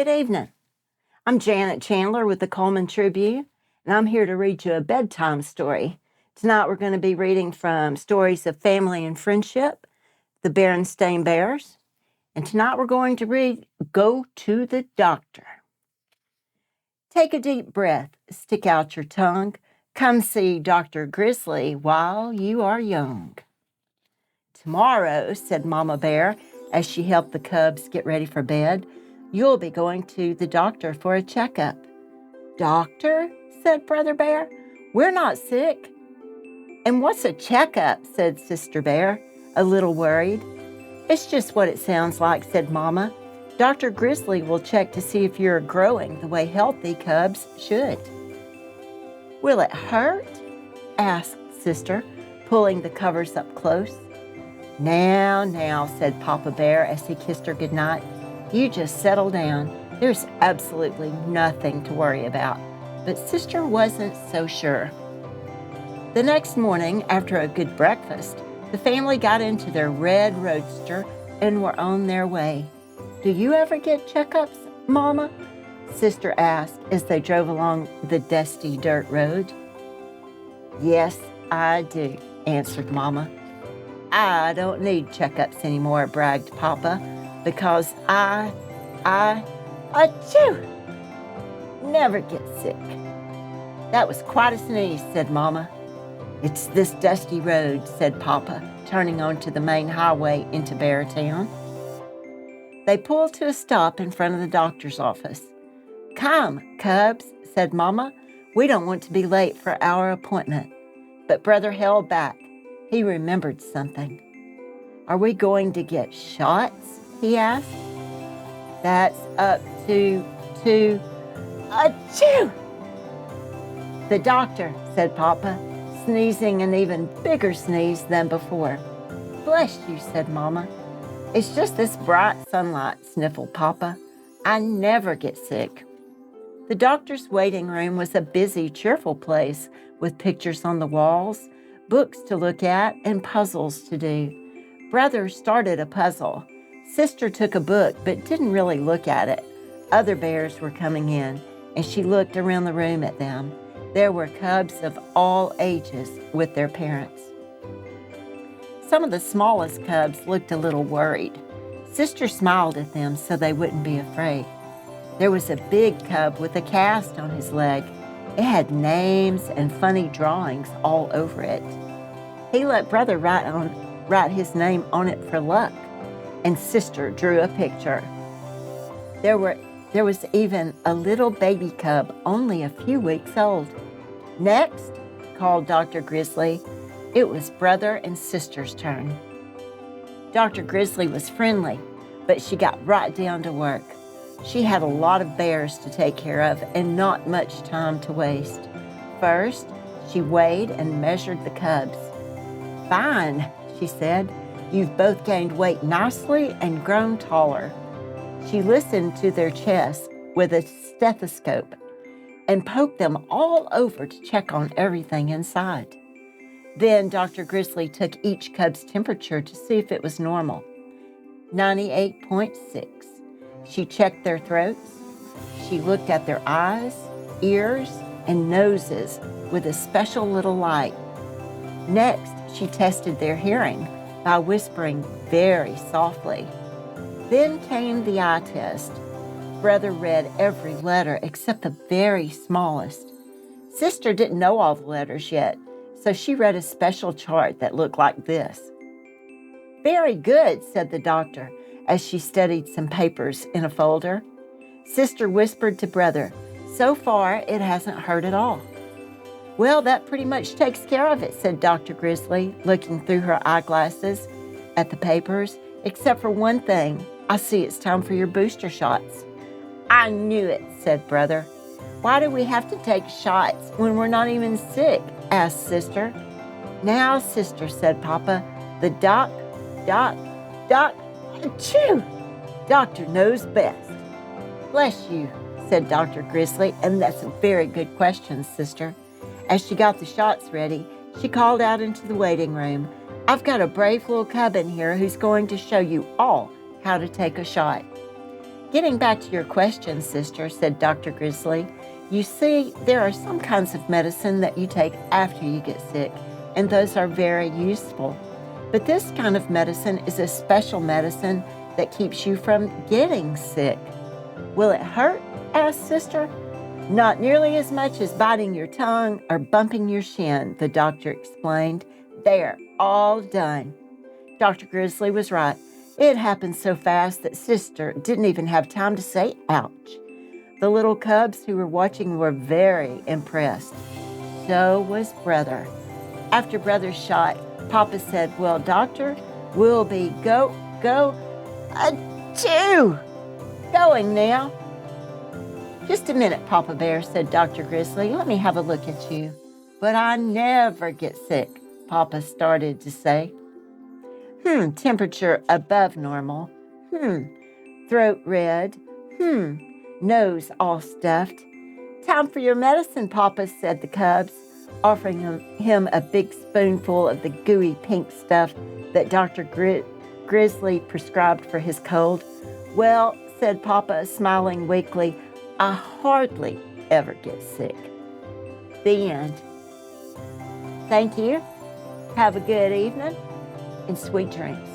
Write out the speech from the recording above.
Good evening. I'm Janet Chandler with the Cullman Today, and I'm here to read you a bedtime story. Tonight we're going to be reading from Stories of Family and Friendship, the Berenstain Bears. And tonight we're going to read Go to the Doctor. Take a deep breath, stick out your tongue. Come see Dr. Grizzly while you are young. Tomorrow, said Mama Bear as she helped the cubs get ready for bed, you'll be going to the doctor for a checkup. Doctor, said Brother Bear, we're not sick. And what's a checkup, said Sister Bear, a little worried. It's just what it sounds like, said Mama. Dr. Grizzly will check to see if you're growing the way healthy cubs should. Will it hurt? Asked Sister, pulling the covers up close. Now, said Papa Bear as he kissed her goodnight. You just settle down. There's absolutely nothing to worry about. But Sister wasn't so sure. The next morning, after a good breakfast, the family got into their red roadster and were on their way. Do you ever get checkups, Mama? Sister asked as they drove along the dusty dirt road. Yes, I do, answered Mama. I don't need checkups anymore, bragged Papa, because I achoo, never get sick. That was quite a sneeze, said Mama. It's this dusty road, said Papa, turning onto the main highway into Berenstain. They pulled to a stop in front of the doctor's office. Come, cubs, said Mama. We don't want to be late for our appointment. But Brother held back. He remembered something. Are we going to get shots? He asked. That's up to achoo! The doctor, said Papa, sneezing an even bigger sneeze than before. Bless you, said Mama. It's just this bright sunlight, sniffled Papa. I never get sick. The doctor's waiting room was a busy, cheerful place with pictures on the walls, books to look at, and puzzles to do. Brother started a puzzle. Sister took a book but didn't really look at it. Other bears were coming in, and she looked around the room at them. There were cubs of all ages with their parents. Some of the smallest cubs looked a little worried. Sister smiled at them so they wouldn't be afraid. There was a big cub with a cast on his leg. It had names and funny drawings all over it. He let Brother write his name on it for luck, and Sister drew a picture. There was even a little baby cub only a few weeks old. Next, called Dr. Grizzly. It was Brother and Sister's turn. Dr. Grizzly was friendly, but she got right down to work. She had a lot of bears to take care of and not much time to waste. First, she weighed and measured the cubs. Fine, she said. You've both gained weight nicely and grown taller. She listened to their chests with a stethoscope and poked them all over to check on everything inside. Then Dr. Grizzly took each cub's temperature to see if it was normal. 98.6. She checked their throats. She looked at their eyes, ears, and noses with a special little light. Next, she tested their hearing by whispering very softly. Then came the eye test. Brother read every letter except the very smallest. Sister didn't know all the letters yet, so she read a special chart that looked like this. Very good, said the doctor as she studied some papers in a folder. Sister whispered to Brother, so far it hasn't hurt at all. Well, that pretty much takes care of it, said Dr. Grizzly, looking through her eyeglasses at the papers, except for one thing. I see it's time for your booster shots. I knew it, said Brother. Why do we have to take shots when we're not even sick? Asked Sister. Now, Sister, said Papa, the achoo! Doctor knows best. Bless you, said Dr. Grizzly, and that's a very good question, Sister. As she got the shots ready, she called out into the waiting room, I've got a brave little cub in here who's going to show you all how to take a shot. Getting back to your question, sister, said Dr. Grizzly, you see, there are some kinds of medicine that you take after you get sick, and those are very useful. But this kind of medicine is a special medicine that keeps you from getting sick. Will it hurt? Asked Sister. Not nearly as much as biting your tongue or bumping your shin, the doctor explained. They're all done. Dr. Grizzly was right. It happened so fast that Sister didn't even have time to say ouch. The little cubs who were watching were very impressed. So was Brother. After Brother's shot, Papa said, well, Doctor, we'll be achoo! Going now. Just a minute, Papa Bear, said Dr. Grizzly. Let me have a look at you. But I never get sick, Papa started to say. Temperature above normal. Throat red. Nose all stuffed. Time for your medicine, Papa, said the cubs, offering him a big spoonful of the gooey pink stuff that Dr. Grizzly prescribed for his cold. Well, said Papa, smiling weakly, I hardly ever get sick. The end. Thank you. Have a good evening and sweet dreams.